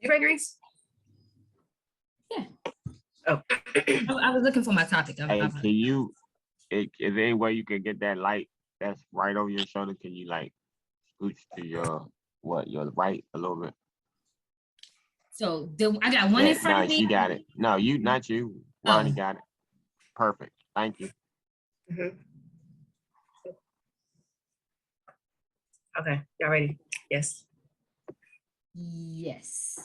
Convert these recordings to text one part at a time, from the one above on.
You ready, Reese? Yeah. Oh. I was looking for my topic. Hey, can you, is there any way you can get that light that's right over your shoulder? Can you like scooch to your right a little bit? So I got one in front of me. Nice, you got it. No, not you. Ronnie got it. Perfect. Thank you. Mm-hmm. Okay, y'all ready? Yes. Yes.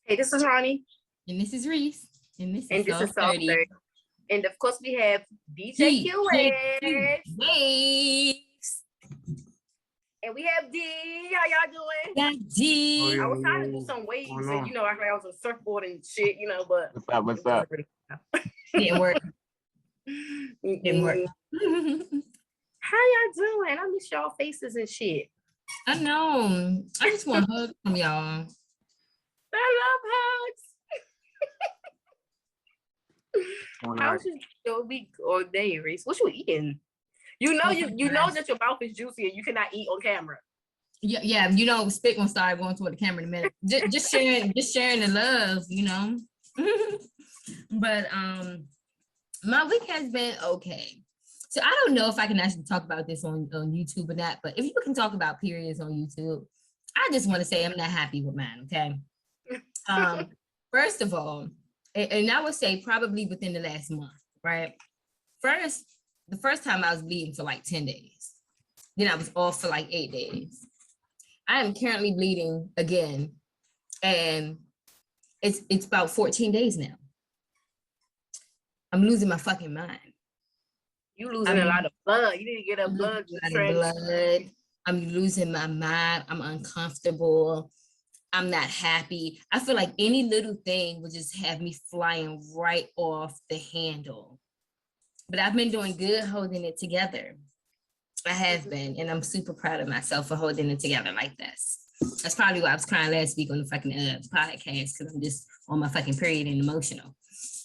Hey, this is Ronnie. And this is Reese. And this is Soft30. And of course we have DJ Q Waves. And we have D. How y'all doing? Yeah, D. I was trying to do some waves and I was on surfboard and shit, but what's up? Didn't work. Didn't work. How y'all doing? I miss y'all faces and shit. I know. I just want hugs from y'all. I love hugs. How's your week or day, Reese? What you eating? You know that your mouth is juicy and you cannot eat on camera. Yeah. Spit gonna start going toward the camera in a minute. Just sharing the love, But my week has been okay. So I don't know if I can actually talk about this on YouTube or not, but if you can talk about periods on YouTube, I just want to say I'm not happy with mine, okay? First of all, and I would say probably within the last month, right? The first time I was bleeding for like 10 days. Then I was off for like 8 days. I am currently bleeding again, and it's about 14 days now. I'm losing my fucking mind. You losing a lot of blood. You need to get a blood. I'm losing my mind. I'm uncomfortable. I'm not happy. I feel like any little thing would just have me flying right off the handle. But I've been doing good holding it together. I have been, and I'm super proud of myself for holding it together like this. That's probably why I was crying last week on the fucking podcast, because I'm just on my fucking period and emotional.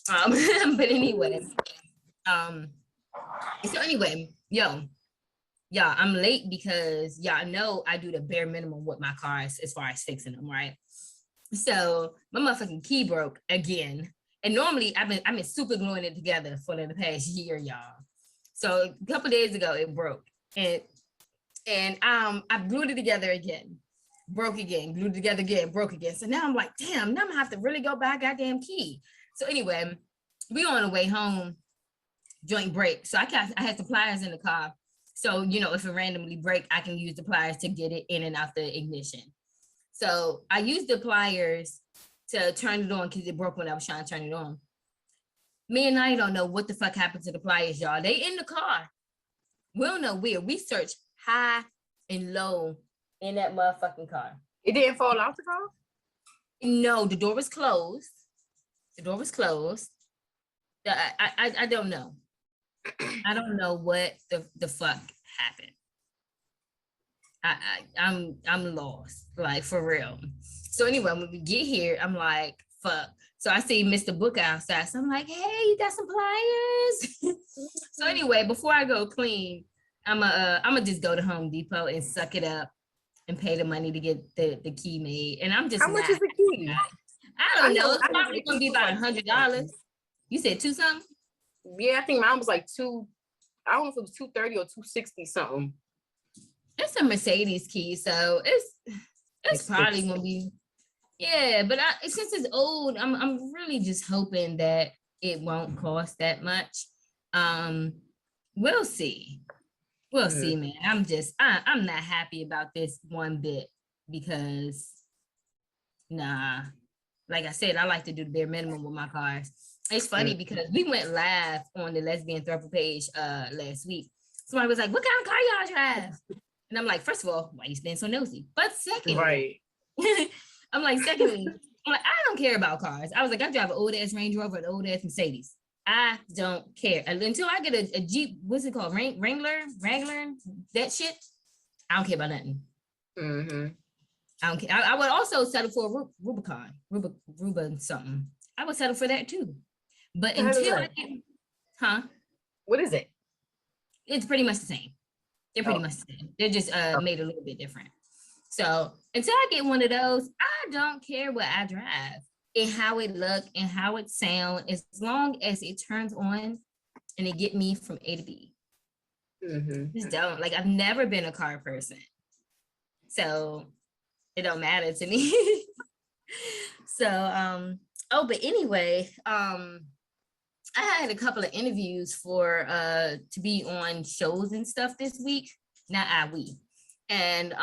But anyway, so anyway, y'all, I'm late because y'all know I do the bare minimum with my cars as far as fixing them, right? So my motherfucking key broke again. And normally I've been super gluing it together for the past year, y'all. So a couple days ago it broke. And I glued it together again. Broke again, glued it together again, broke again. So now I'm like, damn, now I'm gonna have to really go buy a goddamn key. So anyway, we on the way home, joint break. So I had the pliers in the car. So, if it randomly break, I can use the pliers to get it in and out the ignition. So I used the pliers to turn it on because it broke when I was trying to turn it on. Me and I don't know what the fuck happened to the pliers, y'all. They in the car. We don't know where. We searched high and low in that motherfucking car. It didn't fall out the car? No, the door was closed. I don't know. I don't know what the fuck happened. I'm lost, like for real. So anyway, when we get here, I'm like, fuck. So I see Mr. Book outside. So I'm like, hey, you got some pliers? So anyway, before I go clean, I'ma just go to Home Depot and suck it up and pay the money to get the key made. And I'm just how much is the key? I don't know. It's probably gonna be about $100. You said $2 something? Yeah, I think mine was like $2. I don't know if it was $230 or $260 something. It's a Mercedes key, so it's probably gonna be. Yeah, but since it's old, I'm really just hoping that it won't cost that much. We'll see. We'll see, man. I'm not happy about this one bit because, like I said, I like to do the bare minimum with my cars. It's funny because we went live on the Lesbian Throuple page last week. Somebody was like, "What kind of car y'all drive?" And I'm like, first of all, why you being so nosy? But secondly, right. Secondly, I don't care about cars. I was like, I drive an old ass Range Rover, an old ass Mercedes. I don't care until I get a Jeep. What's it called? Wrangler, that shit. I don't care about nothing. Mm-hmm. I don't care. I would also settle for a Rubicon, something. I would settle for that too. But until what is it? It's pretty much the same. They're pretty much the same. They're just made a little bit different. So until I get one of those, I don't care what I drive and how it look and how it sound, as long as it turns on and it get me from A to B. Just don't. Like, I've never been a car person, so it don't matter to me. So oh, but anyway, I had a couple of interviews for to be on shows and stuff this week. We. And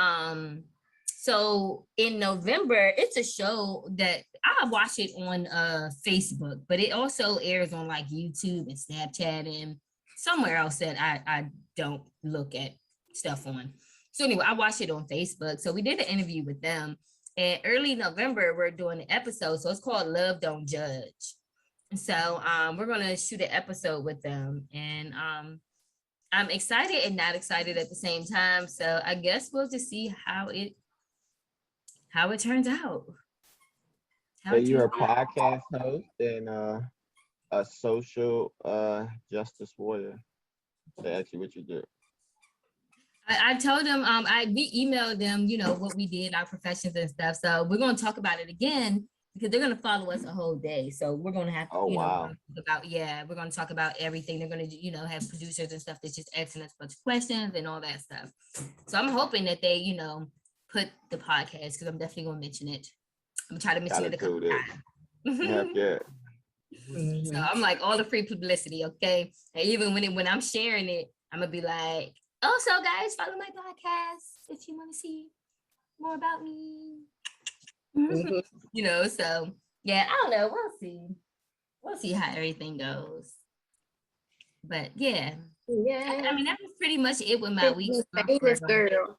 so in November, it's a show that I watch it on Facebook, but it also airs on like YouTube and Snapchat and somewhere else that I don't look at stuff on. So anyway, I watched it on Facebook. So we did an interview with them. And early November, we're doing an episode. So it's called Love Don't Judge. So we're gonna shoot an episode with them. And I'm excited and not excited at the same time. So I guess we'll just see how it turns out. So you're a podcast host and a social justice warrior. That's actually what you do. I told them, we emailed them, you know, what we did, our professions and stuff. So we're going to talk about it again because they're going to follow us a whole day. So we're going to have to, we're going to talk about everything. They're going to, you know, have producers and stuff that's just asking us a bunch of questions and all that stuff. So I'm hoping that they, you know, put the podcast, because I'm definitely going to mention it. I'm going to try to mention it a couple times. Yeah. So I'm like, all the free publicity, okay? And even when I'm sharing it, I'm going to be like, also, guys, follow my podcast if you want to see more about me. You know, so yeah, I don't know. We'll see. We'll see how everything goes. But yeah. I mean, that was pretty much it with my week. Famous girl.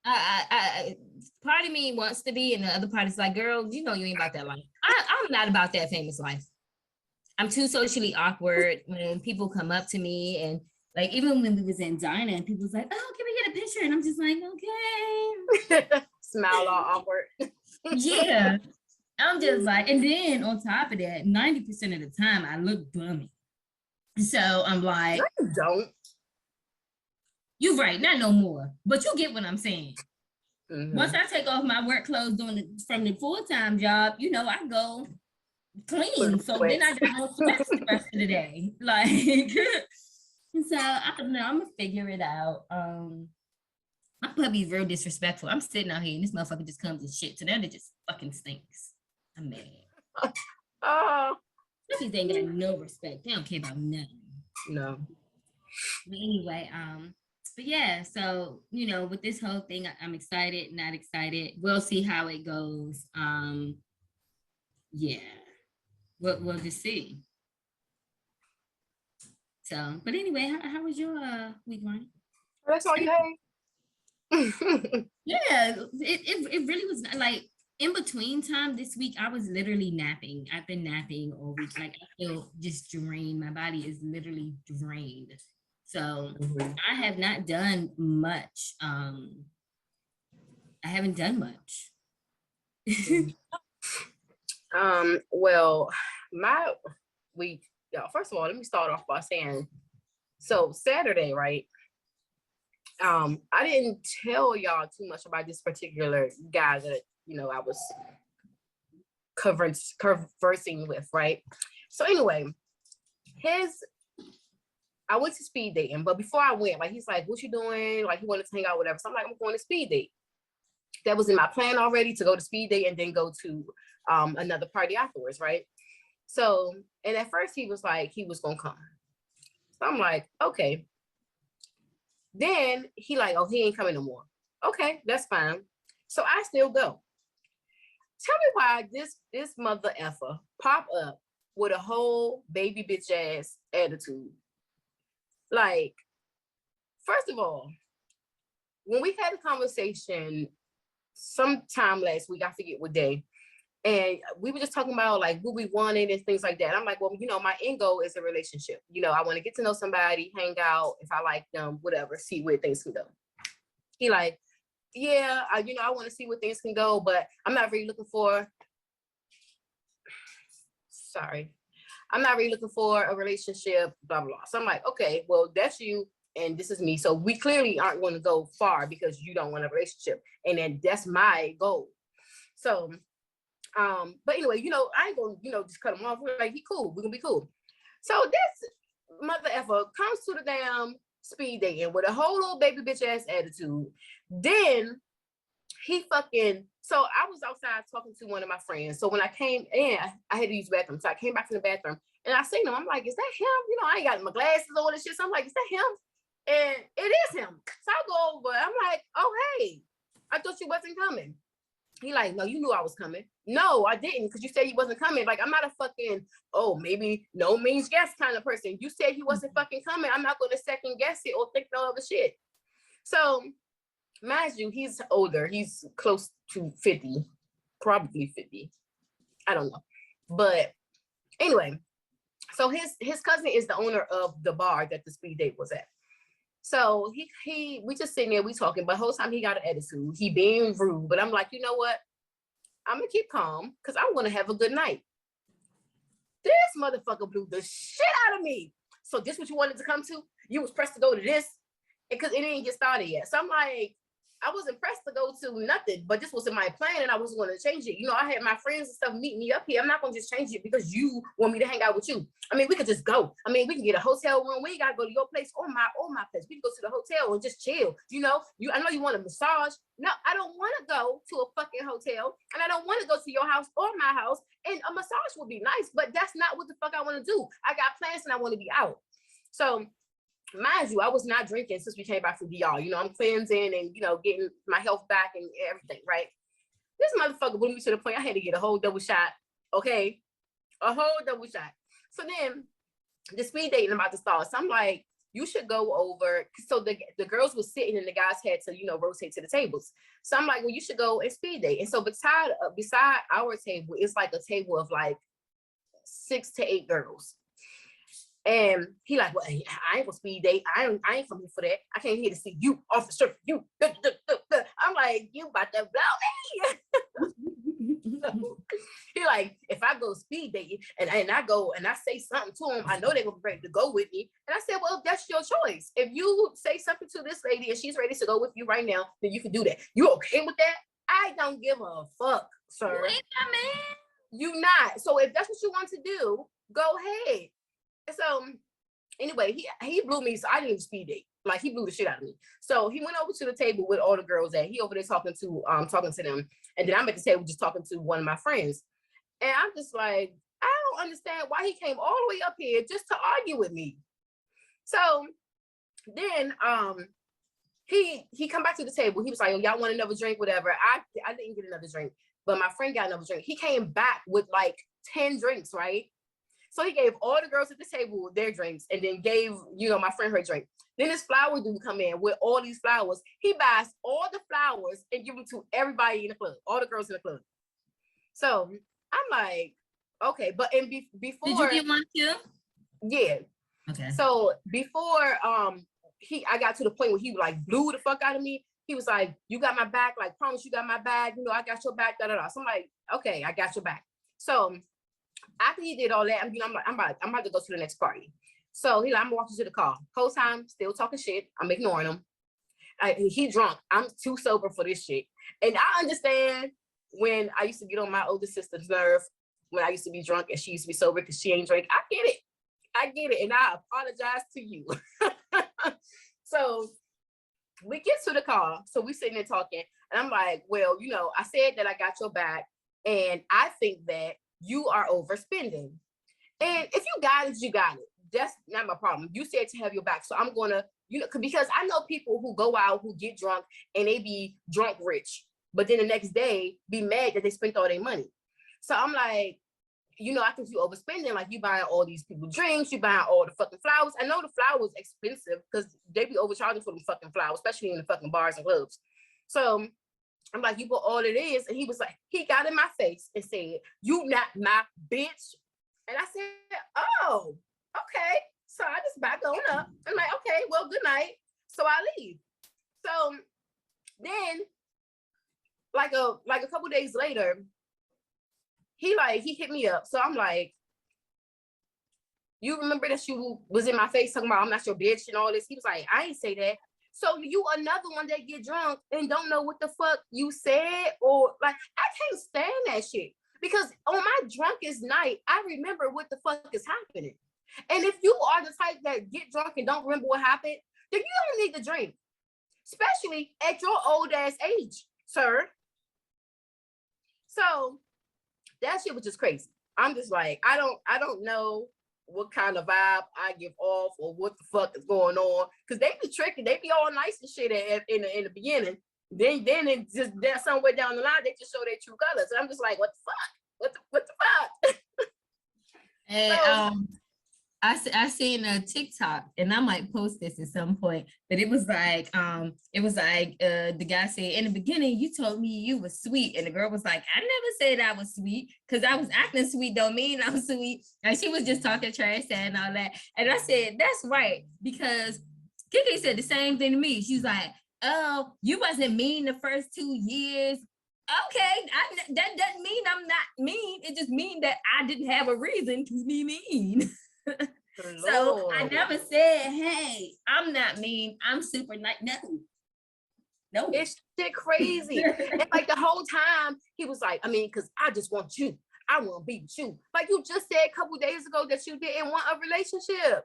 I part of me wants to be, and the other part is like, girl, you know you ain't about that life. I'm not about that famous life. I'm too socially awkward when people come up to me, and like even when we was in Dinah and people was like, oh, can we get a picture? And I'm just like, okay. Smile all awkward. Yeah. I'm just like, and then on top of that, 90% of the time I look bummy. So I'm like, no, you don't. You're right, not no more. But you get what I'm saying. Once I take off my work clothes from the full-time job, you know, I go clean. So then I got no sweats the rest of the day. Like, so I don't know, I'm gonna figure it out. My puppy's real disrespectful. I'm sitting out here and this motherfucker just comes and shit. So then it just fucking stinks. I'm mad. Oh. Puppies ain't got no respect. They don't care about nothing. No. But anyway, but yeah, so you know, with this whole thing, I'm excited, not excited. We'll see how it goes. Yeah. We'll just see. So, but anyway, how was your week, Ronnie? That's all you had. Yeah, it really was like in between time this week. I was literally napping. I've been napping all week. Like I feel just drained. My body is literally drained. So I have not done much. I haven't done much. Well, my week, y'all, first of all, let me start off by saying, so Saturday, right? I didn't tell y'all too much about this particular guy that, you know, I was conversing with, right? So anyway, I went to speed dating, but before I went, like, he's like, what you doing? Like, he wanted to hang out, whatever. So I'm like, I'm going to speed date. That was in my plan already, to go to speed date and then go to another party afterwards, right? So, and at first he was like, he was going to come. So I'm like, okay. Then he like, oh, he ain't coming no more. Okay, that's fine. So I still go. Tell me why this mother effer pop up with a whole baby bitch ass attitude. Like, first of all, when we had a conversation sometime last week, I forget what day, and we were just talking about like what we wanted and things like that. I'm like, well, you know, my end goal is a relationship. You know, I want to get to know somebody, hang out, if I like them, whatever, see where things can go. He like, yeah, I want to see where things can go, but I'm not really looking for, I'm not really looking for a relationship, blah, blah, blah. So I'm like, okay, well, that's you. and this is me. So we clearly aren't going to go far because you don't want a relationship. And then that's my goal. So, but anyway, I ain't gonna, just cut him off. We're like, he cool. We're gonna be cool. So this mother effer comes to the damn speed dating with a whole little baby bitch ass attitude. Then he so I was outside talking to one of my friends. So when I came in, I had to use the bathroom. So I came back from the bathroom and I seen him. I'm like, is that him? I ain't got my glasses on and shit. So I'm like, is that him? And it is him. So I go over. I'm like, oh, hey, I thought you wasn't coming. He like, no, you knew I was coming. No, I didn't, because you said you wasn't coming. Like, I'm not a fucking, oh, maybe no means yes kind of person. You said he wasn't fucking coming. I'm not going to second guess it or think no other shit. So, mind you, he's older. He's close to 50, probably 50. I don't know. But anyway, so his cousin is the owner of the bar that the speed date was at. So we just sitting there, we talking, but the whole time he got an attitude. He being rude, but I'm like, you know what? I'm gonna keep calm because I'm gonna have a good night. This motherfucker blew the shit out of me. So this what you wanted to come to? You was pressed to go to this? Because it didn't get started yet. So I'm like, I wasn't pressed to go to nothing, but this wasn't my plan and I wasn't going to change it. I had my friends and stuff meet me up here. I'm not going to just change it because you want me to hang out with you. I mean, we could just go. I mean, we can get a hotel room. We ain't got to go to your place or my place. We can go to the hotel and just chill. I know you want a massage. No, I don't want to go to a fucking hotel and I don't want to go to your house or my house. And a massage would be nice, but that's not what the fuck I want to do. I got plans and I want to be out. So mind you, I was not drinking since we came back from DR. I'm cleansing and, getting my health back and everything, right? This motherfucker blew me to the point I had to get a whole double shot, okay? A whole double shot. So then the speed dating about to start. So I'm like, you should go over. So the girls were sitting and the guys had to, rotate to the tables. So I'm like, well, you should go and speed date. And so beside our table, it's like a table of like 6 to 8 girls. And he like, well, I ain't gonna speed date. I ain't from here for that. I came here to see you, officer. You. I'm like, you about to blow me. He like, if I go speed dating and I go and I say something to him, I know they're gonna be ready to go with me. And I said, well, that's your choice. If you say something to this lady and she's ready to go with you right now, then you can do that. You okay with that? I don't give a fuck, sir. You ain't that man. You not. So if that's what you want to do, go ahead. So anyway, he blew me, so I didn't even speed date. Like, he blew the shit out of me. So he went over to the table with all the girls at. He over there talking to them. And then I'm at the table just talking to one of my friends. And I'm just like, I don't understand why he came all the way up here just to argue with me. So then he come back to the table. He was like, oh, y'all want another drink, whatever. I didn't get another drink, but my friend got another drink. He came back with like 10 drinks, right? So he gave all the girls at the table their drinks and then gave, my friend her drink. Then this flower dude come in with all these flowers. He buys all the flowers and give them to everybody in the club, all the girls in the club. So I'm like, okay, but before. Did you get one too? Yeah. Okay. So before I got to the point where he like blew the fuck out of me. He was like, you got my back, like promise you got my back, I got your back, da da da. So I'm like, okay, I got your back. So after he did all that, I'm about to go to the next party. So he like, I'm walking to the car. Whole time, still talking shit. I'm ignoring him. He drunk. I'm too sober for this shit. And I understand when I used to get on my older sister's nerve when I used to be drunk and she used to be sober because she ain't drink. I get it. And I apologize to you. So we get to the car. So we sitting there talking. And I'm like, well, I said that I got your back. And I think that you are overspending. And if you got it, you got it. That's not my problem. You said to have your back. So I'm going to, because I know people who go out, who get drunk and they be drunk rich, but then the next day be mad that they spent all their money. So I'm like, I think you overspending, like you buying all these people drinks, you buying all the fucking flowers. I know the flowers expensive because they be overcharging for them fucking flowers, especially in the fucking bars and clubs. So I'm like, you put all it is. And he was like, he got in my face and said, you not my bitch. And I said, oh, okay. So I just back on up. I'm like, okay, well, good night. So I leave. So then like a couple days later, he hit me up. So I'm like, You remember that you was in my face talking about I'm not your bitch and all this. He was like, I ain't say that. So you another one that get drunk and don't know what the fuck you said, or like, I can't stand that shit. Because on my drunkest night, I remember what the fuck is happening. And if you are the type that get drunk and don't remember what happened, then you don't need to drink, especially at your old ass age, sir. So that shit was just crazy. I'm just like, I don't know what kind of vibe I give off or what the fuck is going on, because they be tricking, they be all nice and shit in the beginning. Then it just somewhere down the line they just show their true colors. And I'm just like, what the fuck? What the fuck? And So, I seen a TikTok, and I might post this at some point, but it was like the guy said, in the beginning you told me you was sweet, and the girl was like, I never said I was sweet, because I was acting sweet don't mean I'm sweet. And she was just talking trash and all that. And I said, that's right, because Kiki said the same thing to me. She's like, oh, you wasn't mean the first 2 years. Okay, that doesn't mean I'm not mean. It just means that I didn't have a reason to be mean. So I never said, hey, I'm not mean, I'm super nice. No. It's shit crazy. And like the whole time he was like, I mean, because I just want you. I want to be with you. Like you just said a couple days ago that you didn't want a relationship.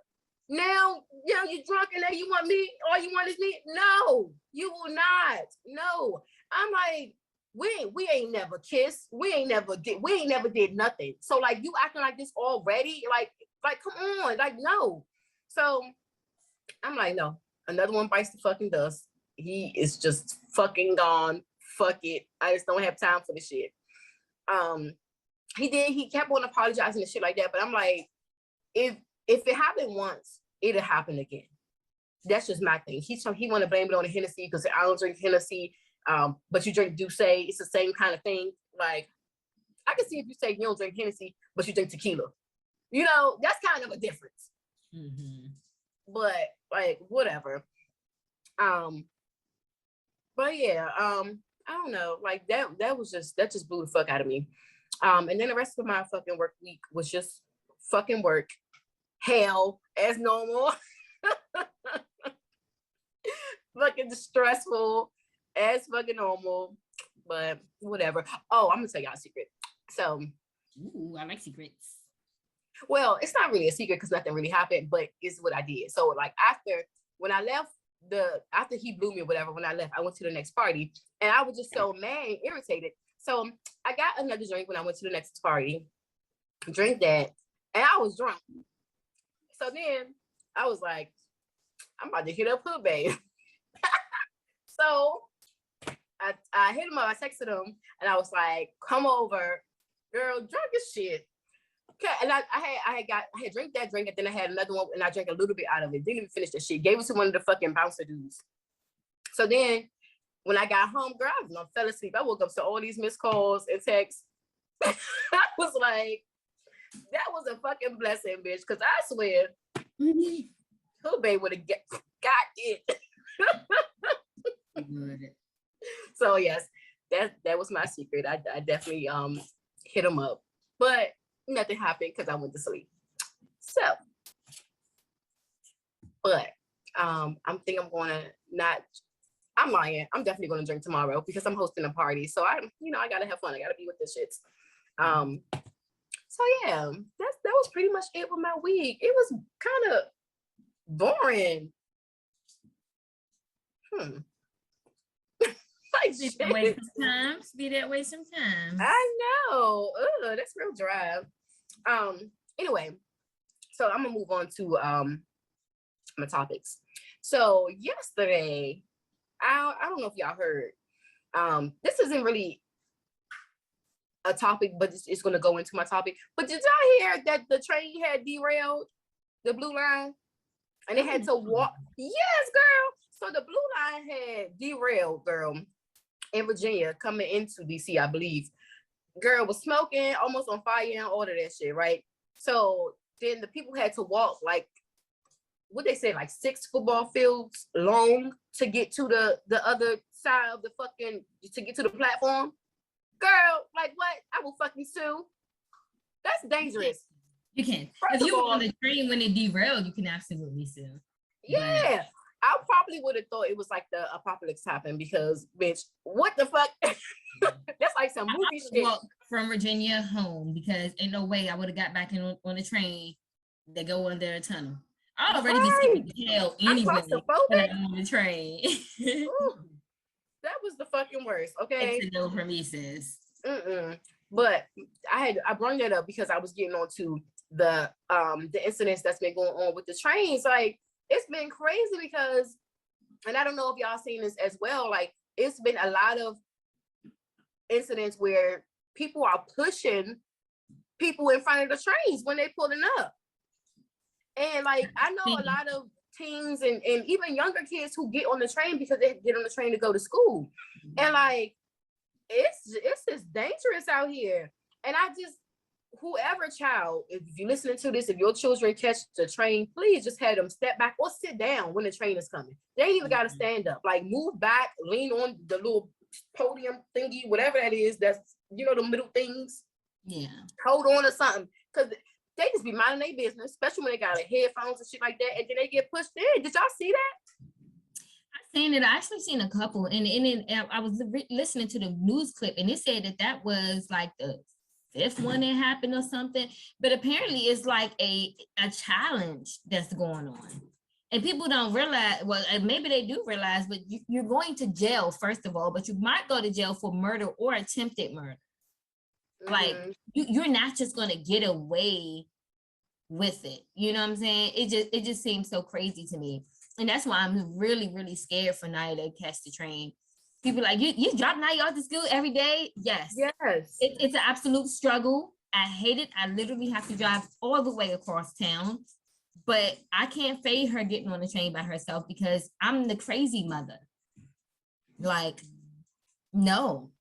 Now, you're drunk and now you want me. All you want is me. No, you will not. No. I'm like, we ain't never kissed. We ain't never did nothing. So like you acting like this already, like come on, like no. So I'm like, no, another one bites the fucking dust. He is just fucking gone. Fuck it. I just don't have time for this shit. He kept on apologizing and shit like that. But I'm like, if it happened once, it'll happen again. That's just my thing. He want to blame it on the Hennessy because I don't drink Hennessy. But you drink Douce. It's the same kind of thing. Like, I can see if you say you don't drink Hennessy, but you drink tequila. That's kind of a difference. Mm-hmm. But like, whatever. But yeah, I don't know. Like that just blew the fuck out of me. And then the rest of my fucking work week was just fucking work. Hell, as normal. Fucking stressful as fucking normal. But whatever. Oh, I'm gonna tell y'all a secret. So, ooh, I like secrets. Well, it's not really a secret because nothing really happened, but it's what I did. So like when I left after he blew me or whatever, when I left, I went to the next party and I was just so mad and irritated. So I got another drink when I went to the next party, drink that, and I was drunk. So then I was like, I'm about to hit up Hood Babe. So I hit him up, I texted him, and I was like, come over, girl, drunk as shit. Okay, and I had drank that drink, and then I had another one, and I drank a little bit out of it. Didn't even finish the shit. Gave it to one of the fucking bouncer dudes. So then, when I got home, girl, I fell asleep. I woke up to all these missed calls and texts. I was like, that was a fucking blessing, bitch. Because I swear, Hood Babe would have got it. So yes, that was my secret. I definitely hit him up, but nothing happened because I went to sleep. So, but I'm lying. I'm definitely gonna drink tomorrow because I'm hosting a party. So I gotta have fun. I gotta be with the shits. So yeah, that was pretty much it with my week. It was kind of boring. Like be that way sometimes. Be that way sometimes. I know. Ugh, that's real dry. Anyway, so I'm gonna move on to my topics. So yesterday, I don't know if y'all heard. This isn't really a topic, but it's gonna go into my topic. But did y'all hear that the train had derailed, the blue line, and they had to walk? Yes, girl. So the blue line had derailed, girl, in Virginia coming into DC, I believe. Girl was smoking, almost on fire and all of that shit, right? So then the people had to walk like, what they say, like 6 football fields long to get to the other side of to get to the platform. Girl, like what? I will fucking sue. That's dangerous. You can. First If you of were all, on the train when it derailed, you can absolutely sue. yeah, I probably would have thought it was like the apocalypse happened because, bitch, what the fuck? That's like some movie shit. Walk from Virginia home because ain't no way I would have got back in on the train that go under a tunnel. I already be scared to hell anyway when I'm on the train. Ooh, that was the fucking worst. Okay. It's a no for me, sis. But I brought that up because I was getting on to the incidents that's been going on with the trains. Like, it's been crazy because, and I don't know if y'all seen this as well, like it's been a lot of incidents where people are pushing people in front of the trains when they pulling up. And like, I know a lot of teens and even younger kids who get on the train because they get on the train to go to school. And like, it's just dangerous out here. And I just, whoever child, if you're listening to this, if your children catch the train, please just have them step back or sit down when the train is coming. They ain't even got to stand up. Like, move back, lean on the little podium thingy, whatever that is, that's, you know, the middle things. Yeah. Hold on to something. Because they just be minding their business, especially when they got like headphones and shit like that, and then they get pushed in. Did y'all see that? I seen it. I actually seen a couple, and I was listening to the news clip, and it said that was like the fifth one that happened or something. But apparently, it's like a challenge that's going on, and people don't realize. Well, maybe they do realize, but you're going to jail first of all, but you might go to jail for murder or attempted murder. Like, you're not just gonna get away with it. You know what I'm saying? It just seems so crazy to me. And that's why I'm really, really scared for Naya to catch the train. People like, you drop Naya off to school every day? Yes. It's an absolute struggle. I hate it. I literally have to drive all the way across town. But I can't fade her getting on the train by herself because I'm the crazy mother. Like, no.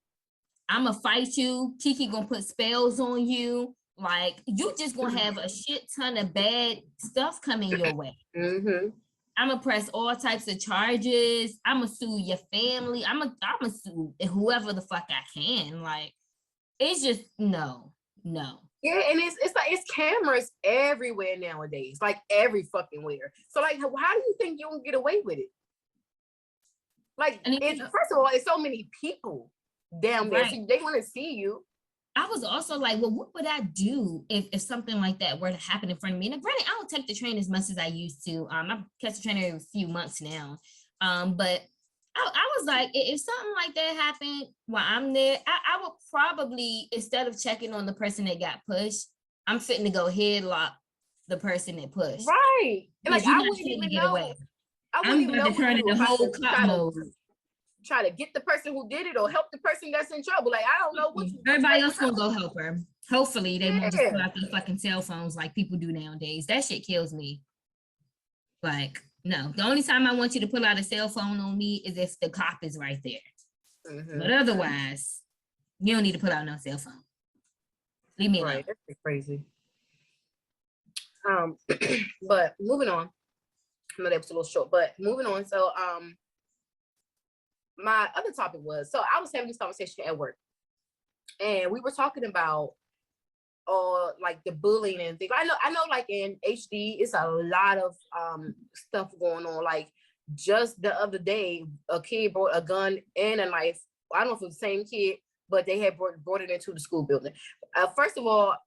I'm gonna fight you. Kiki gonna put spells on you. Like, you just gonna have a shit ton of bad stuff coming your way. I'm gonna press all types of charges. I'm gonna sue your family. I'm gonna sue whoever the fuck I can. Like, it's just no. Yeah, and it's like it's cameras everywhere nowadays, like every fucking where. So like, how do you think you don't get away with it? Like, first of all, it's so many people down there, so they want to see you. I was also like, well, what would I do if something like that were to happen in front of me? And granted, I don't take the train as much as I used to. I catch the train every few months now. But I was like, if something like that happened while I'm there, I would probably, instead of checking on the person that got pushed, I'm fitting to go headlock the person that pushed. Right. And like, I wouldn't even know. I wouldn't even know what to do. The whole cop mode. Try to get the person who did it or help the person that's in trouble. Like, I don't know what. Everybody else gonna go help her. Hopefully they won't just pull out their fucking cell phones like people do nowadays. That shit kills me. Like, no. The only time I want you to pull out a cell phone on me is if the cop is right there. But otherwise, you don't need to pull out no cell phone. Leave me alone. That's crazy. But moving on. I know that was a little short, but moving on. So my other topic was, so I was having this conversation at work, and we were talking about like the bullying and things. I know like in HD it's a lot of stuff going on. Like, just the other day a kid brought a gun and a knife. I don't know if it was the same kid, but they had brought it into the school building. First of all,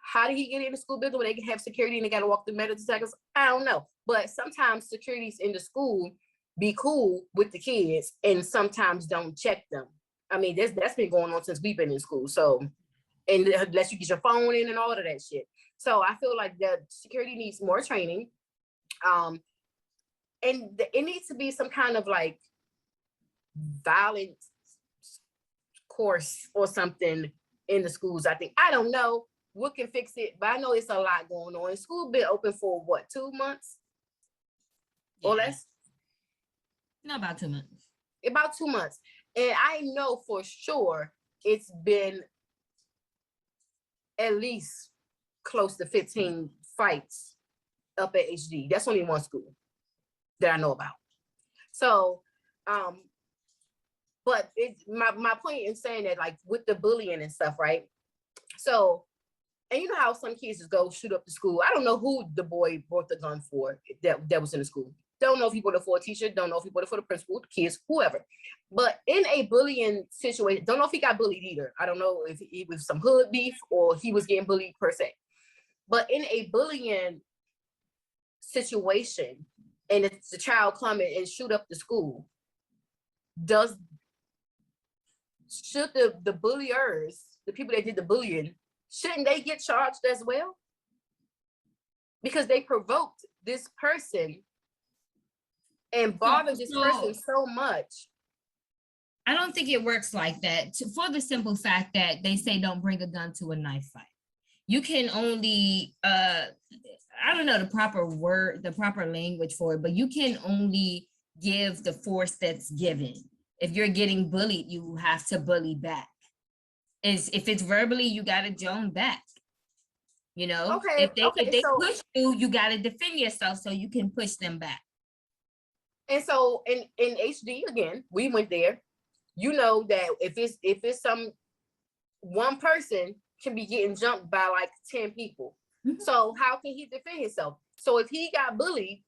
how did he get in the school building when they have security and they got to walk through metal detectors? I don't know, but sometimes security's in the school be cool with the kids and sometimes don't check them. I mean, that's been going on since we've been in school. So, and unless you get your phone in and all of that shit. So I feel like the security needs more training. And it needs to be some kind of like violence course or something in the schools. I think, I don't know what can fix it, but I know it's a lot going on. School been open for what, 2 months or less? No, about 2 months. About 2 months. And I know for sure it's been at least close to 15 fights up at HD. That's only one school that I know about. So, but my point in saying that, like with the bullying and stuff, right? So And you know how some kids just go shoot up the school. I don't know who the boy brought the gun for that was in the school. Don't know if he brought it for a teacher. Don't know if he brought it for the principal, the kids, whoever. But in a bullying situation, don't know if he got bullied either. I don't know if it was some hood beef or he was getting bullied per se. But in a bullying situation, and it's the child coming and shoot up the school, should the bulliers, the people that did the bullying, shouldn't they get charged as well? Because they provoked this person and bothered this person so much. I don't think it works like that, for the simple fact that they say don't bring a gun to a knife fight. You can only, I don't know the proper word, the proper language for it, but you can only give the force that's given. If you're getting bullied, you have to bully back. If it's verbally, you got to joan back. You know, if they push you, you got to defend yourself so you can push them back. And so in HD, again, we went there. You know that if it's some one person can be getting jumped by like 10 people. Mm-hmm. So how can he defend himself? So if he got bullied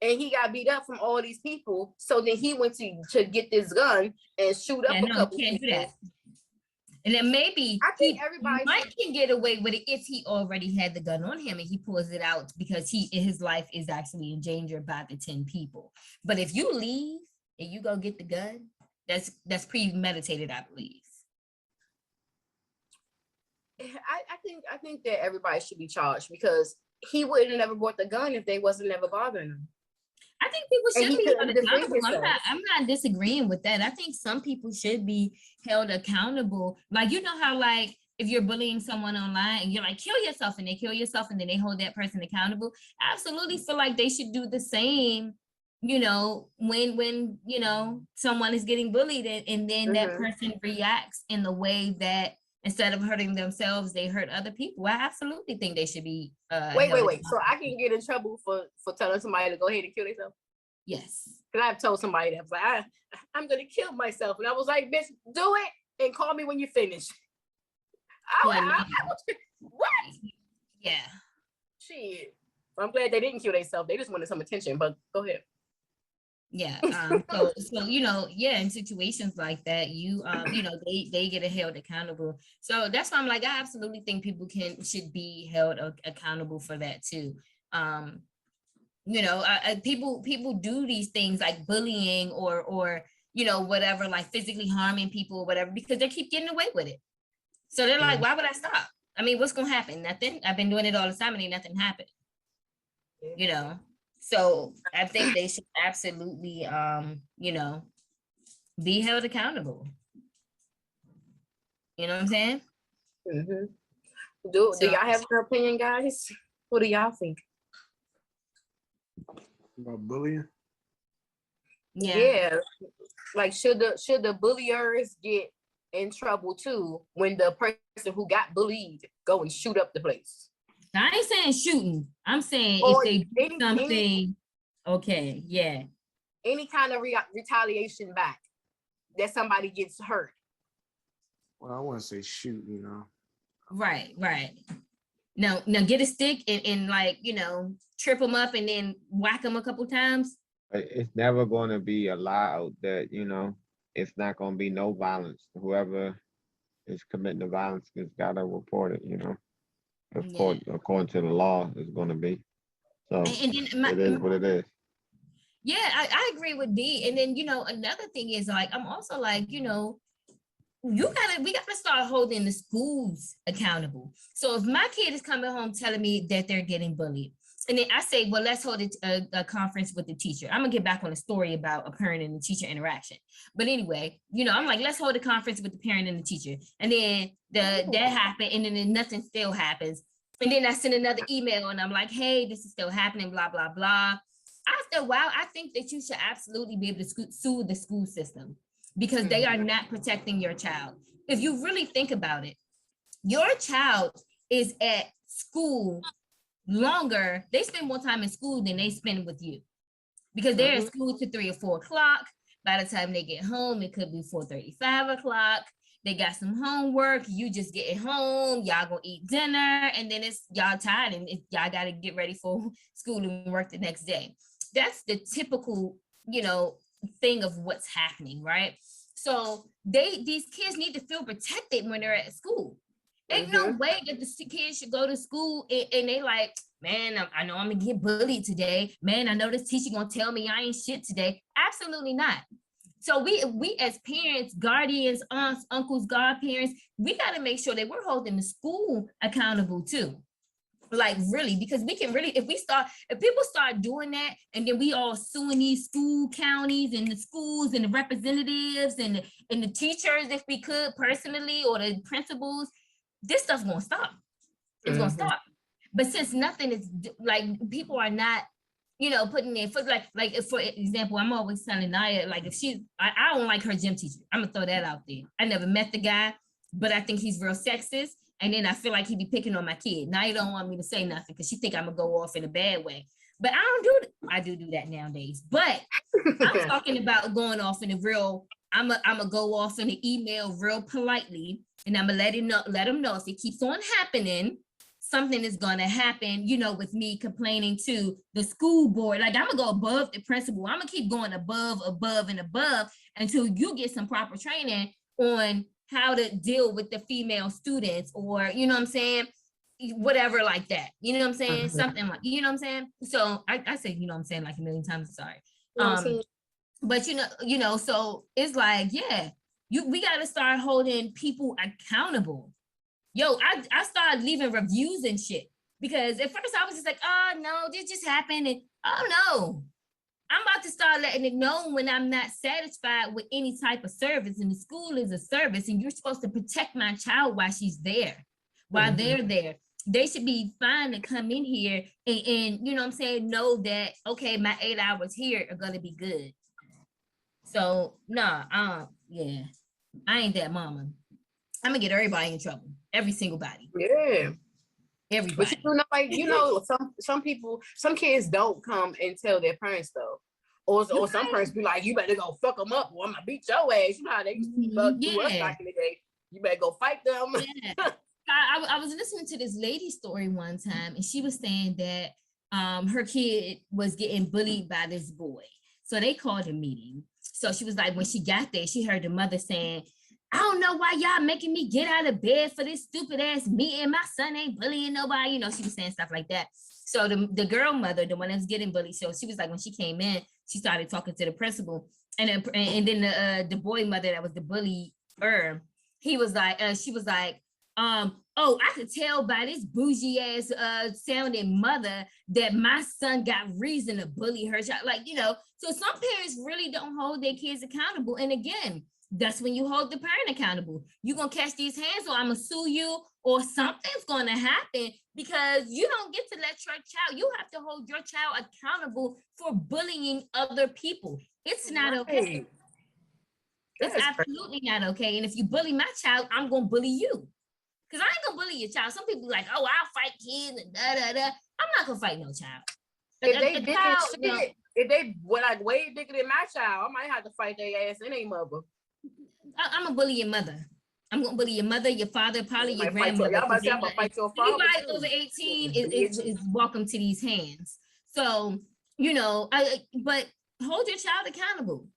and he got beat up from all these people, so then he went to get this gun and shoot up a couple can't people. Do that. And then maybe I think everybody can get away with it if he already had the gun on him and he pulls it out because his life is actually in danger by the 10 people. But if you leave and you go get the gun, that's premeditated, I believe. I think that everybody should be charged because he wouldn't have never bought the gun if they wasn't ever bothering him. I think people should be held accountable. I'm not disagreeing with that. I think some people should be held accountable. Like, you know how like if you're bullying someone online and you're like, kill yourself, and they kill yourself and then they hold that person accountable. I absolutely feel like they should do the same, you know, when you know, someone is getting bullied and then that person reacts in the way that instead of hurting themselves, they hurt other people. I absolutely think they should be. Wait. So I can get in trouble for telling somebody to go ahead and kill themselves? Yes. Because I've told somebody that was like, I'm going to kill myself. And I was like, bitch, do it and call me when you finish. What? Yeah. Shit. I'm glad they didn't kill themselves. They just wanted some attention, but go ahead. Yeah. So you know, yeah, in situations like that, you know, they get held accountable. So that's why I'm like, I absolutely think people should be held accountable for that too. You know, people do these things like bullying or you know, whatever, like physically harming people or whatever, because they keep getting away with it. So they're like, why would I stop? I mean, what's gonna happen? Nothing. I've been doing it all the time and ain't nothing happened. You know. So I think they should absolutely, you know, be held accountable. You know what I'm saying? Mm-hmm. Do y'all have an opinion, guys? What do y'all think? About bullying? Yeah. Like should the bulliers get in trouble too when the person who got bullied go and shoot up the place? I ain't saying shooting. I'm saying or if they do something, okay, yeah. Any kind of retaliation back that somebody gets hurt. Well, I wouldn't say shoot, you know. Right. Now get a stick and like, you know, trip them up and then whack them a couple times. It's never going to be allowed that, you know, it's not going to be no violence. Whoever is committing the violence has got to report it, you know. According to the law, it's going to be. So it is what it is. Yeah, I agree with D. And then, you know, another thing is like, I'm also like, you know, we gotta start holding the schools accountable. So if my kid is coming home telling me that they're getting bullied, and then I say, well, let's hold a conference with the teacher. I'm gonna get back on a story about a parent and the teacher interaction. But anyway, you know, I'm like, let's hold a conference with the parent and the teacher. And then that happened, and then nothing still happens. And then I send another email and I'm like, hey, this is still happening, blah, blah, blah. After a while, I think that you should absolutely be able to sue the school system because they are not protecting your child. If you really think about it, your child is at school longer. They spend more time in school than they spend with you because they're at school to 3 or 4 o'clock. By the time they get home, it could be 4:35 o'clock. they got some homework, you just getting home, y'all gonna eat dinner, and then it's y'all tired and y'all gotta get ready for school and work the next day. That's the typical, thing of what's happening, right? So these kids need to feel protected when they're at school. Ain't no way that the kids should go to school and they like, man, I know I'm gonna get bullied today. Man, I know this teacher gonna tell me I ain't shit today. Absolutely not. So we as parents, guardians, aunts, uncles, godparents, we got to make sure that we're holding the school accountable too. Like really, because we can really, if people start doing that, and then we all suing these school counties and the schools and the representatives and the teachers, if we could personally, or the principals, this stuff's gonna stop. It's gonna stop. But since nothing is like, people are not, putting their foot, like if, for example, I'm always telling Naya, like if I don't like her gym teacher. I'm gonna throw that out there. I never met the guy, but I think he's real sexist. And then I feel like he be picking on my kid. Naya don't want me to say nothing because she think I'm gonna go off in a bad way. But I do that nowadays. But I'm talking about going off in a real, I'm gonna go off in an email real politely, and I'm gonna let him know if it keeps on happening, something is going to happen, with me complaining to the school board. Like, I'm going to go above the principal. I'm going to keep going above, and above until you get some proper training on how to deal with the female students, or, you know what I'm saying? Whatever like that. You know what I'm saying? Something like, you know what I'm saying? So I say, you know what I'm saying, like a million times, sorry. But so it's like, yeah, we got to start holding people accountable. Yo, I started leaving reviews and shit, because at first I was just like, oh no, this just happened. And oh no, I'm about to start letting it know when I'm not satisfied with any type of service. And the school is a service, and you're supposed to protect my child while she's there, while they're there. They should be fine to come in here and you know what I'm saying, know that, okay, my 8 hours here are gonna be good. So yeah, I ain't that mama. I'm gonna get everybody in trouble. Every single body. Yeah. Everybody. But some people, some kids don't come and tell their parents though. Or some parents be like, you better go fuck them up, or I'm gonna beat your ass. You know how they used to do us back in the day. You better go fight them. Yeah. I was listening to this lady story one time, and she was saying that her kid was getting bullied by this boy. So they called a meeting. So she was like, when she got there, she heard the mother saying, I don't know why y'all making me get out of bed for this stupid ass meeting. My son ain't bullying nobody. She was saying stuff like that. So the girl mother, the one that was getting bullied, so she was like, when she came in, she started talking to the principal, and then the boy mother that was the bullier, he was like, she was like, oh, I could tell by this bougie ass sounding mother that my son got reason to bully her child. Like, so some parents really don't hold their kids accountable. And again, that's when you hold the parent accountable. You're going to catch these hands, or I'm going to sue you, or something's going to happen, because you don't get to let your child, you have to hold your child accountable for bullying other people. It's not okay. It's absolutely not okay. And if you bully my child, I'm going to bully you. Because I ain't going to bully your child. Some people like, oh, I'll fight kids and da-da-da. I'm not going to fight no child. If they were like way bigger than my child, I might have to fight their ass and their mother. I'm gonna bully your mother. I'm gonna bully your mother, your father, probably your grandmother. Anybody over 18 is welcome to these hands. So, but hold your child accountable.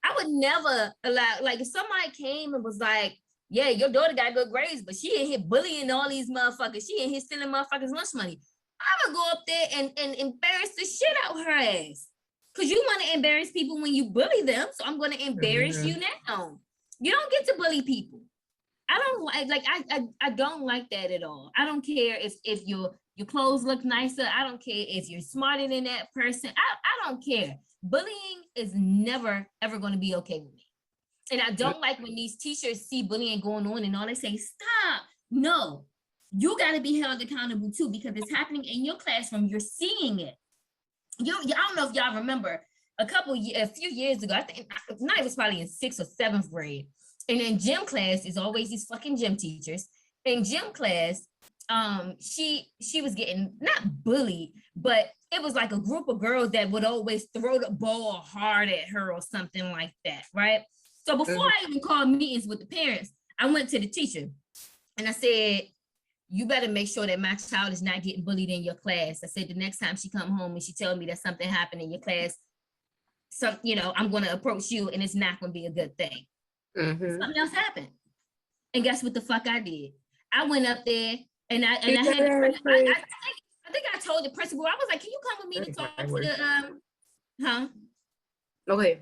I would never allow, like, if somebody came and was like, yeah, your daughter got good grades, but she in here bullying all these motherfuckers. She in here stealing motherfuckers' lunch money. I'm gonna go up there and embarrass the shit out of her ass. Because you want to embarrass people when you bully them. So I'm gonna embarrass you now. You don't get to bully people. I don't like that at all. I don't care if your clothes look nicer. I don't care if you're smarter than that person. I don't care. Bullying is never, ever going to be okay with me. And I don't like when these teachers see bullying going on and all they say, stop. No, you got to be held accountable too, because it's happening in your classroom. You're seeing it. I don't know if y'all remember, a few years ago, I think it was probably in 6th or 7th grade. And in gym class is always these fucking gym teachers. In gym class, she was getting not bullied, but it was like a group of girls that would always throw the ball hard at her or something like that, right? So before I even called meetings with the parents, I went to the teacher and I said, you better make sure that my child is not getting bullied in your class. I said, the next time she come home and she tell me that something happened in your class, I'm going to approach you and it's not going to be a good thing. Mhm. Something else happened. And guess what the fuck I did? I went up there and I had, I think I told the principal, I was like, can you come with me to talk to the, Okay.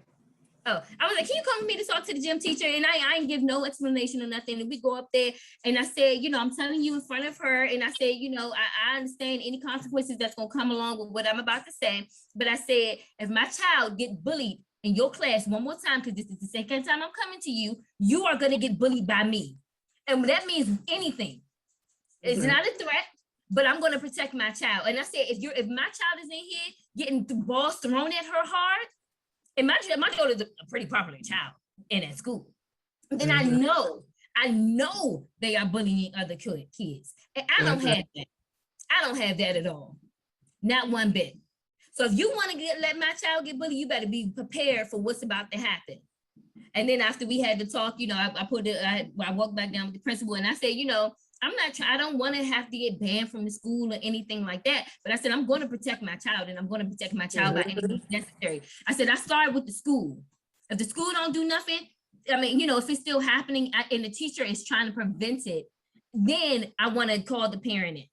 Oh, I was like, can you come with me to talk to the gym teacher? And I didn't give no explanation or nothing. And we go up there and I said, I'm telling you in front of her. And I said, I understand any consequences that's going to come along with what I'm about to say. But I said, if my child get bullied in your class one more time, because this is the second time I'm coming to you, you are going to get bullied by me. And that means anything. It's not a threat, but I'm going to protect my child. And I said, if my child is in here getting balls thrown at her hard, and my daughter's a pretty popular child in that school, then I know they are bullying other kids. And I don't have that. I don't have that at all. Not one bit. So if you want to let my child get bullied, you better be prepared for what's about to happen. And then after we had to talk, I walked back down with the principal and I said, I don't want to have to get banned from the school or anything like that. But I said, I'm going to protect my child and I'm going to protect my child by any means necessary. I said, I started with the school. If the school don't do nothing, if it's still happening and the teacher is trying to prevent it, then I want to call the parent in.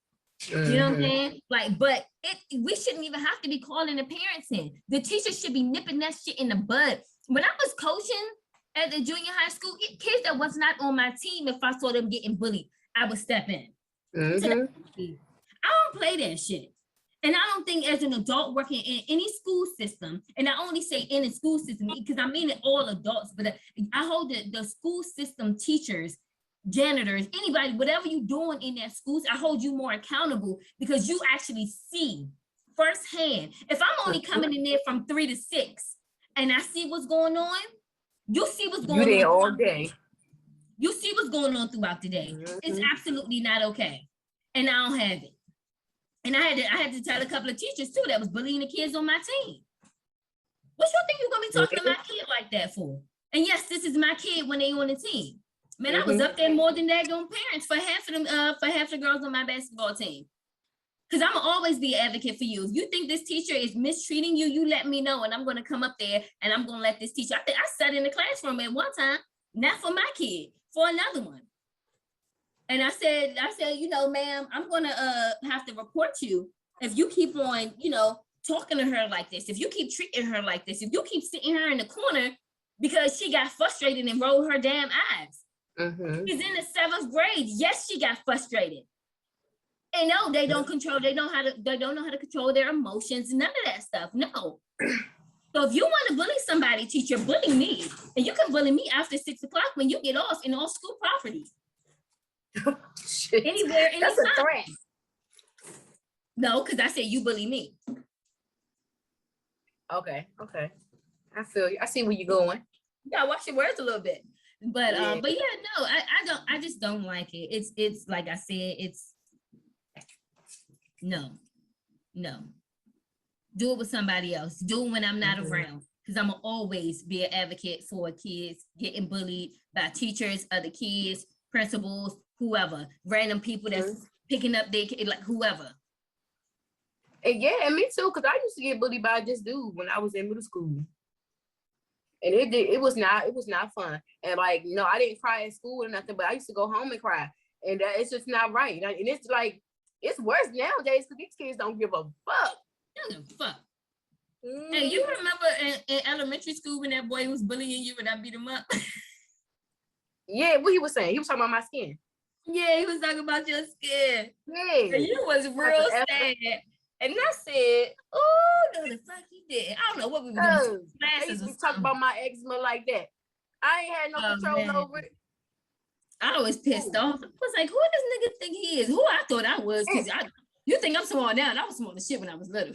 You know what I'm saying? But we shouldn't even have to be calling the parents in. The teacher should be nipping that shit in the bud. When I was coaching at the junior high school, kids that was not on my team, if I saw them getting bullied, I would step in. I don't play that shit. And I don't think as an adult working in any school system, and I only say in a school system because I mean it all adults, but I hold the school system teachers, janitors, anybody, whatever you're doing in that schools, I hold you more accountable because you actually see firsthand. If I'm only coming in there from 3 to 6 and I see what's going on, you see what's going on. You there all day. You see what's going on throughout the day. It's absolutely not okay. And I don't have it. And I had to tell a couple of teachers too that was bullying the kids on my team. What you think you're gonna be talking to my kid like that for? And yes, this is my kid when they on the team. Man, I was up there more than that on parents for half the girls on my basketball team. Because I'm always be an advocate for you. If you think this teacher is mistreating you, you let me know and I'm gonna come up there and I'm gonna let this teacher. I sat in the classroom at one time, not for my kid, for another one. And I said, ma'am, I'm gonna have to report you if you keep on, talking to her like this, if you keep treating her like this, if you keep sitting her in the corner because she got frustrated and rolled her damn eyes. She's in the 7th grade. Yes, she got frustrated. And no, they don't know how to control their emotions, none of that stuff. No. So if you want to bully somebody, teacher, bully me. And you can bully me after 6 o'clock when you get off in all school property. Anywhere, anytime. That's a threat. No, because I said you bully me. Okay. I feel you. I see where you're going. You gotta watch your words a little bit. But yeah, no, I just don't like it. It's like I said, it's no. Do it with somebody else. Do it when I'm not around. Because I'm gonna always be an advocate for kids getting bullied by teachers, other kids, principals, whoever, random people that's picking up their kid, like whoever. And me too, because I used to get bullied by this dude when I was in middle school. And it was not fun. And I didn't cry at school or nothing, but I used to go home and cry. And it's just not right. And it's like, it's worse nowadays because these kids don't give a fuck. They don't give a fuck. Hey, you remember in elementary school when that boy was bullying you and I beat him up? Yeah, what he was saying? He was talking about my skin. Yeah, he was talking about your skin. Yeah. And you was real sad. And I said, oh, no, the fuck he did. I don't know what we were doing. They used to talk about my eczema like that. I ain't had no control over it. I was pissed off. I was like, who does nigga think he is? Who I thought I was? Because you think I'm small now, and I was small as shit when I was little.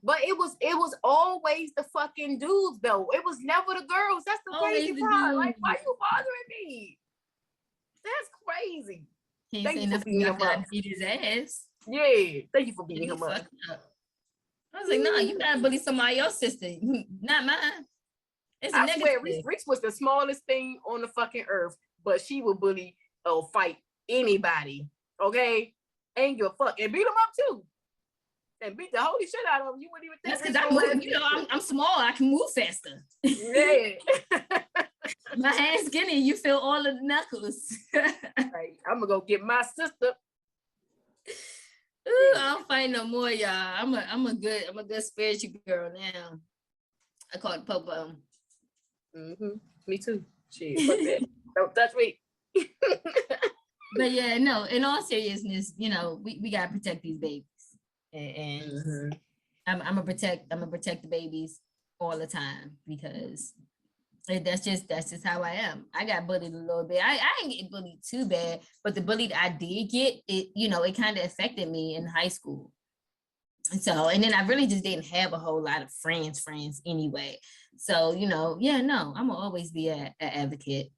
But it was always the fucking dudes, though. It was never the girls. That's the crazy part. Like, why you bothering me? That's crazy. He ain't saying nothing about beat his ass. Yeah, thank you for beating him up. I was like, no, you gotta bully somebody else's sister, not mine. It's I swear, Reese was the smallest thing on the fucking earth, but she would bully or fight anybody. Okay, ain't give a fuck and beat them up too, and beat the holy shit out of them. You wouldn't even think. That's because I'm small. I can move faster. Yeah. My hand's skinny. You feel all of the knuckles. Right. I'm gonna go get my sister. Ooh, I don't fight no more, y'all. I'm a good spiritual girl now. I call it Popo. Me too. Shit, fuck that. Don't touch me. But yeah, no, in all seriousness, you know, we gotta protect these babies. And I'm gonna protect the babies all the time because that's just how I am. I got bullied a little bit. I didn't get bullied too bad, but the bully that I did get, it kind of affected me in high school. So, and then I really just didn't have a whole lot of friends anyway. So, I'm gonna always be an advocate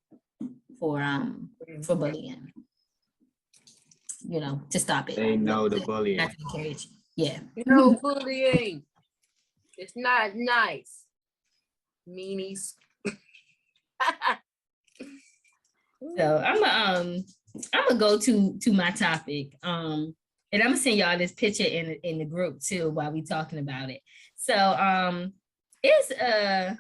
for bullying. To stop it. They know the bullying. Not to encourage. Yeah. No bullying. It's not nice. Meanies. So I'm gonna go to my topic. And I'm gonna send y'all this picture in the group too while we talking about it. So it's a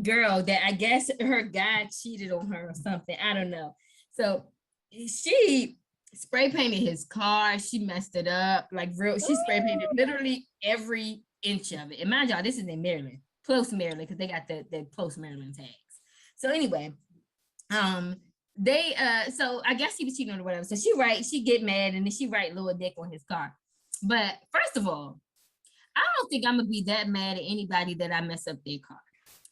girl that I guess her guy cheated on her or something. I don't know. So she spray painted his car. She messed it up like real. She spray painted literally every inch of it. And mind y'all, this is in Maryland, close Maryland, because they got the close Maryland tags. So anyway, so I guess he was cheating on or whatever. So she get mad and then she write little dick on his car. But first of all, I don't think I'm gonna be that mad at anybody that I mess up their car.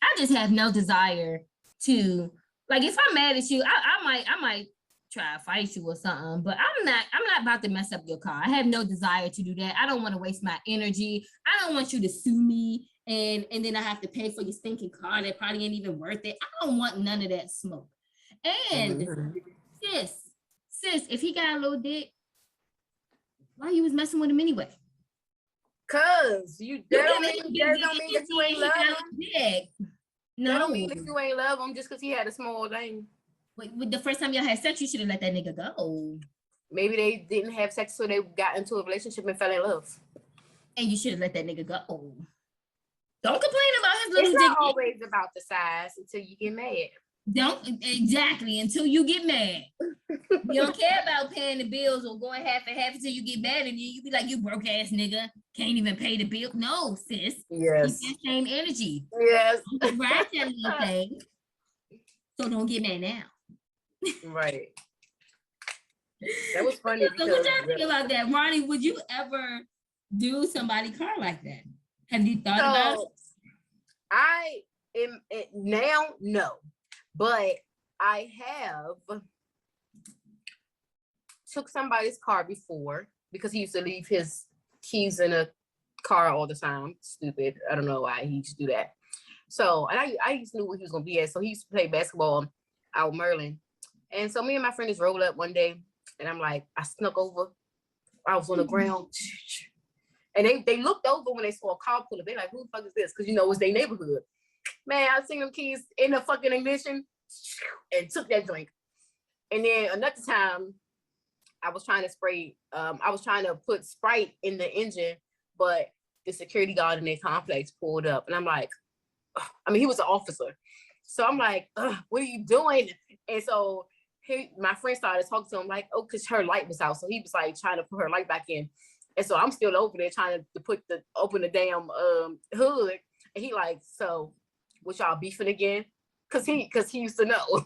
I just have no desire to, like, if I'm mad at you, I might try to fight you or something, but I'm not about to mess up your car. I have no desire to do that. I don't want to waste my energy. I don't want you to sue me and then I have to pay for your stinking car that probably ain't even worth it. I don't want none of that smoke. And sis, if he got a little dick, why you was messing with him anyway? Cause that don't mean that you ain't love him. No, that don't mean that you ain't love him just because he had a small thing. With the first time y'all had sex, you should have let that nigga go. Maybe they didn't have sex, so they got into a relationship and fell in love. And you should have let that nigga go. Don't complain about his little dick. It's not always about the size until you get mad. Exactly, until you get mad. You don't care about paying the bills or going half and half until you get mad and you be like, you broke ass nigga, can't even pay the bill. No, sis. Yes. Keep that same energy. Yes. Right, that little thing. So don't get mad now. Right. That was funny. So what y'all think about that? Ronnie, would you ever do somebody's car like that? Have you thought about it? I am now, no. But I have took somebody's car before because he used to leave his keys in a car all the time. Stupid. I don't know why he used to do that. So, and I used to know where he was going to be at. So he used to play basketball out in Merlin. And so me and my friend just rolled up one day and I'm like, I snuck over. I was on the ground. And they looked over when they saw a car pull up. They like, who the fuck is this? Because, it's their neighborhood. Man, I seen them keys in the fucking ignition and took that drink. And then another time, I was trying to put Sprite in the engine, but the security guard in their complex pulled up. And I'm like, he was an officer. So I'm like, what are you doing? And so my friend started talking to him like, oh, because her light was out. So he was like trying to put her light back in. And so I'm still over there trying to open the damn hood. And he like, so was y'all beefing again? Cause he used to know.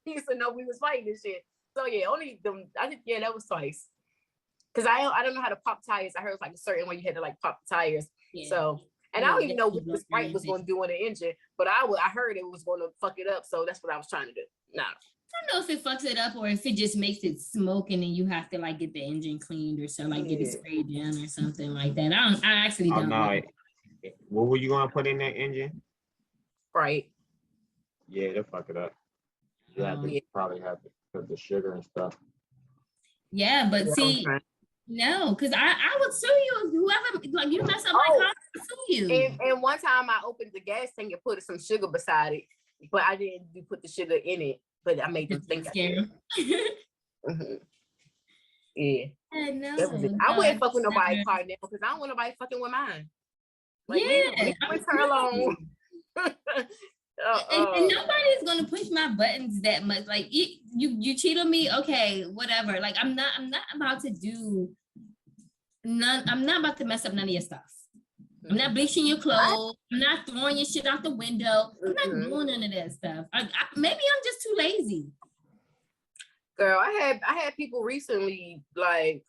He used to know we was fighting and shit. So yeah, that was twice. Cause I don't know how to pop tires. I heard it's like a certain way you had to like pop the tires. Yeah. So and I don't even know what the Sprite was going to do on the engine, but I heard it was going to fuck it up. So that's what I was trying to do. Nah. I don't know if it fucks it up or if it just makes it smoke and then you have to like get the engine cleaned or so, like get it sprayed down or something like that. I actually don't know. What were you going to put in that engine? Right. Yeah, they'll fuck it up. You probably have to put the sugar and stuff. Yeah, but see, no, because I would sue you. Whoever, like, you mess up my car, I would sue you. And one time I opened the gas tank and put some sugar beside it. but I didn't put the sugar in it. But I made them think I did. Mhm. Yeah, that was it. I wouldn't fuck with nobody's car now because I don't want nobody fucking with mine. Like, leave her alone. And nobody's gonna push my buttons that much. Like you cheat on me, okay, whatever. Like I'm not about to do none. I'm not about to mess up none of your stuff. I'm not bleaching your clothes. I'm not throwing your shit out the window. I'm not doing none of that stuff. Maybe I'm just too lazy. Girl, I had people recently like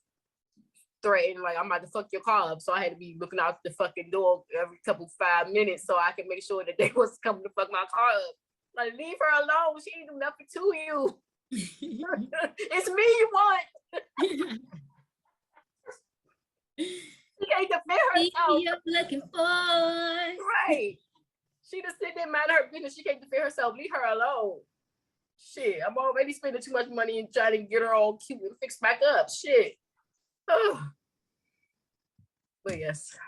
threaten, like, I'm about to fuck your car up. So I had to be looking out the fucking door every couple 5 minutes so I can make sure that they was coming to fuck my car up. Like, leave her alone. She ain't do nothing to you. It's me you want. She can't defend herself. You're looking for. Right. She just sitting there mad at her business. She can't defend herself. Leave her alone. Shit, I'm already spending too much money and trying to get her all cute and fixed back up. Shit. But yes.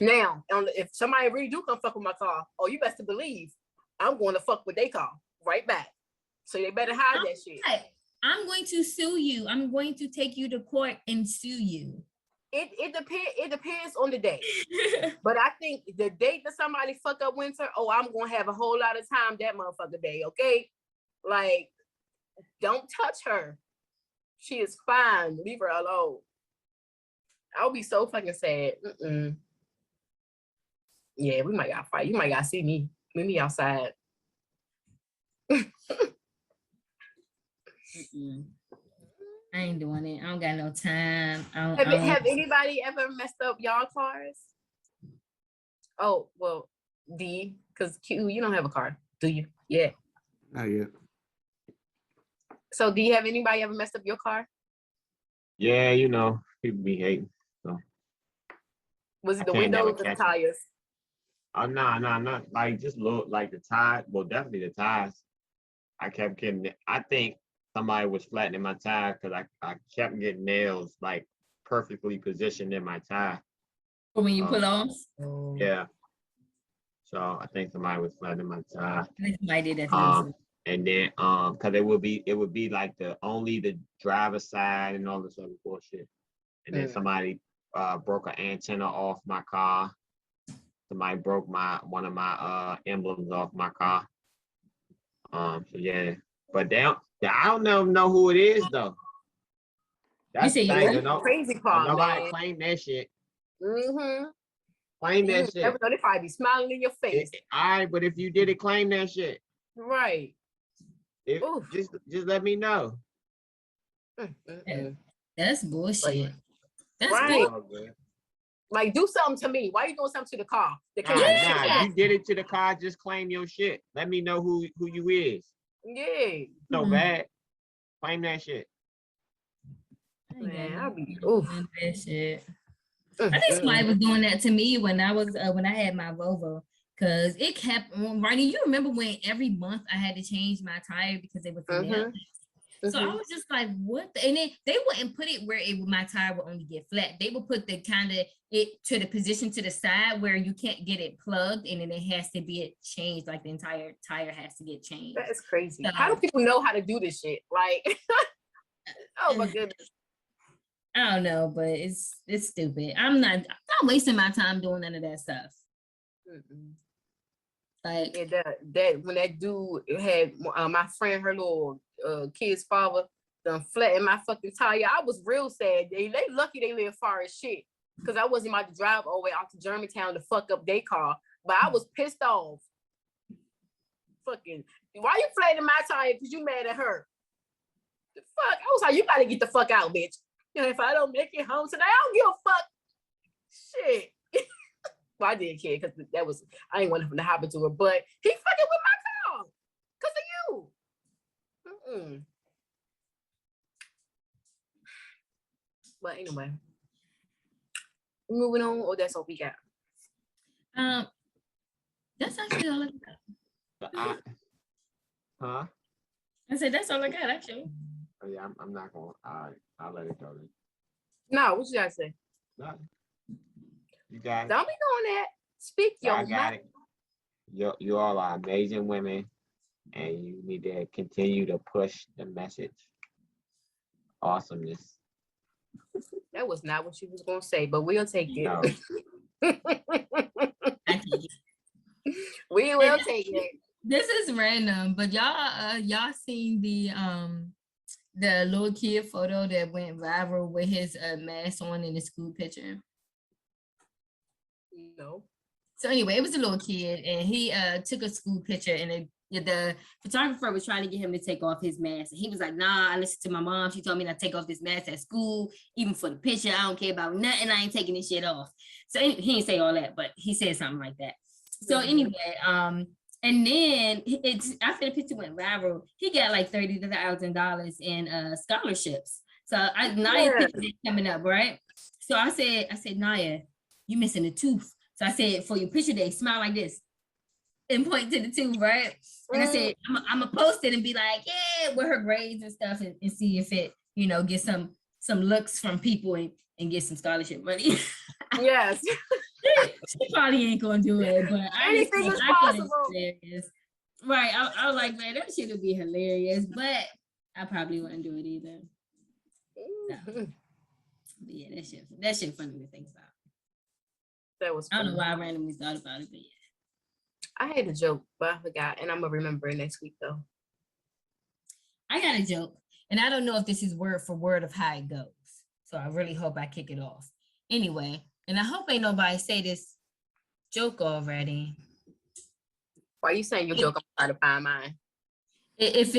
Now, if somebody really do come fuck with my car, oh, you best to believe I'm going to fuck with their car right back. So they better hide that shit. I'm going to sue you. I'm going to take you to court and sue you. It depends on the day. But I think the date that somebody fuck up Winter, oh, I'm gonna have a whole lot of time that motherfucker day, okay? Like, don't touch her. She is fine. Leave her alone. I'll be so fucking sad. Yeah, we might gotta fight. You might gotta see me. Meet me outside. I ain't doing it. I don't got no time. Have anybody ever messed up y'all cars? Oh, well, D, because Q, you don't have a car, do you? Yeah. Not yet. So do you have anybody ever messed up your car? Yeah, you know, people be hating. So Was it I the can't never windows or the catch it. tires? Oh, no, not like just look like the tires. Well, definitely the tires. I kept getting it. I think somebody was flattening my tire because I kept getting nails like perfectly positioned in my tire. When you pull off? Yeah. So I think somebody was flattening my tire. Somebody did that. And then because it would be like the driver's side and all this other bullshit. And then somebody broke an antenna off my car. Somebody broke one of my emblems off my car. So yeah, but I don't know who it is though. That's the thing. Crazy car, nobody claim that shit. Mm-hmm. Claim that shit. Never know, they probably be smiling in your face. All right, but if you did it, claim that shit. Right. Just let me know. That's bullshit. That's right. bullshit. Like, do something to me. Why are you doing something to the car? Nah, you did it to the car, just claim your shit. Let me know who you is. Yeah. So bad. Claim that shit. Man, I'll be that shit. I think somebody was doing that to me when I had my Volvo, because it kept on running. You remember when every month I had to change my tire because it was so I was just like, what? And then they wouldn't put it where my tire would only get flat. They would put the kind of it to the position to the side where you can't get it plugged, and then it has to be changed. Like the entire tire has to get changed. That is crazy. So, how do people know how to do this shit? Like, oh my goodness. I don't know, but it's stupid. I'm not wasting my time doing none of that stuff. Like, yeah, that when that dude had my friend, her little kid's father, done flattened my fucking tire. I was real sad. They lucky they live far as shit, because I wasn't about to drive all the way out to Germantown to fuck up their car. But I was pissed off. Fucking, why you flattening my tire? Because you mad at her. The fuck? I was like, you gotta get the fuck out, bitch. You know, if I don't make it home today, I don't give a fuck. Shit. Well, I did care because I didn't want him to happen to her, but he fucking with my car because of you. But anyway, moving on, or that's all we got. That's actually all I got. Huh? I said that's all I got actually. Oh yeah, I'm not gonna. I'll let it go then. No, what you gotta say? Nothing. You got it. Don't be doing that. Speak your I got it. You all are amazing women. and you need to continue to push the message. Awesomeness. That was not what you was gonna say, but we'll take it. No. I take it. We will take it. This is random, but y'all seen the little kid photo that went viral with his mask on in the school picture? No. So anyway, it was a little kid, and he took a school picture, and the photographer was trying to get him to take off his mask, and he was like, "Nah, I listened to my mom. She told me not to take off this mask at school, even for the picture. I don't care about nothing. I ain't taking this shit off." So he didn't say all that, but he said something like that. So anyway, and then it's after the picture went viral, he got like $30,000 in scholarships. So Naya's picture is coming up, right? So I said, Naya, you missing a tooth. So I said, for your picture day, smile like this and point to the tooth, right? And I said, I'm gonna post it and be like, yeah, with her grades and stuff, and see if it, get some looks from people and get some scholarship money. Yes. She probably ain't gonna do it, but anything is possible. Right. I was like, man, that shit would be hilarious, but I probably wouldn't do it either. So, but yeah, that shit funny to think about. That was I funny. don't know why I randomly thought about it, but yeah. I had a joke, but I forgot, and I'm gonna remember it next week though. I got a joke, and I don't know if this is word for word of how it goes. So I really hope I kick it off. Anyway, and I hope ain't nobody say this joke already. Why are you saying your joke? I'm trying to find mine. If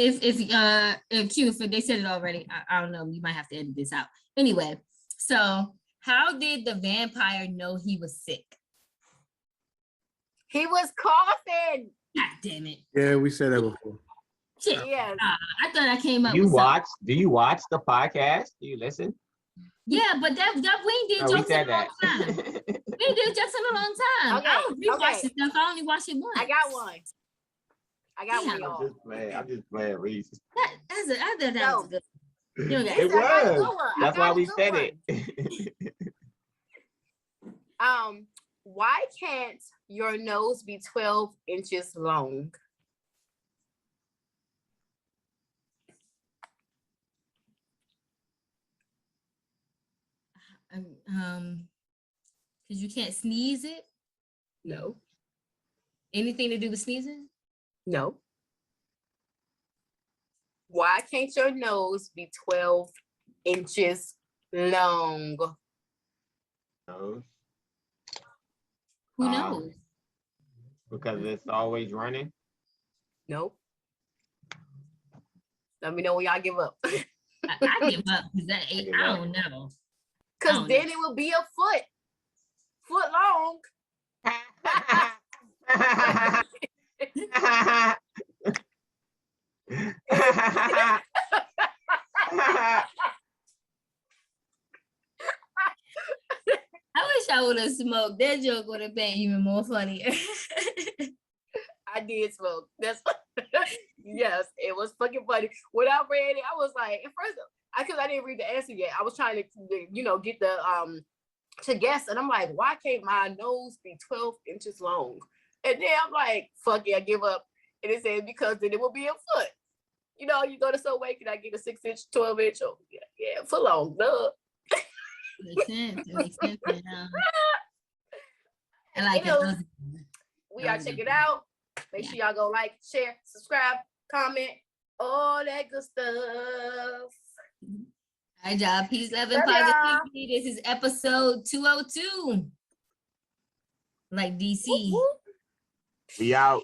Q, if they said it already, I don't know. You might have to edit this out. Anyway, so how did the vampire know he was sick? He was coughing. God damn it. Yeah, we said that before. Shit. Yes. I thought I came up Do with something. you watch the podcast? Do you listen? Yeah, but that we did No, we jokes in said a long that. time. We did jokes in a long time. Okay, I don't rewatch okay. this stuff. I only watch it once. I got one. I got one, Damn. y'all. I'm just playing, Reese. I thought that was good. You don't got It I got a good was. one. I That's got why a we good said one. it. Why can't your nose be 12 inches long? Because you can't sneeze it. No. Anything to do with sneezing? No. Why can't your nose be 12 inches long? Nose. Who knows? Because it's always running. Nope. Let me know when y'all give up. I give up because I don't know. Because then it will be a foot long. I wish I would have smoked. That joke would have been even more funnier. I did smoke. That's yes, it was fucking funny. When I read it, I was like, at first, because I didn't read the answer yet. I was trying to, get the to guess, and I'm like, why can't my nose be 12 inches long? And then I'm like, fuck it, I give up. And it said because then it will be a foot. You go to Subway, can I get a 6-inch, 12-inch? Oh, yeah, foot long, duh. Makes sense. I like it. We are checking it out. Make sure y'all go like, share, subscribe, comment, all that good stuff. All right, y'all. Peace, love, and positivity. This is episode 202. Like DC. We out.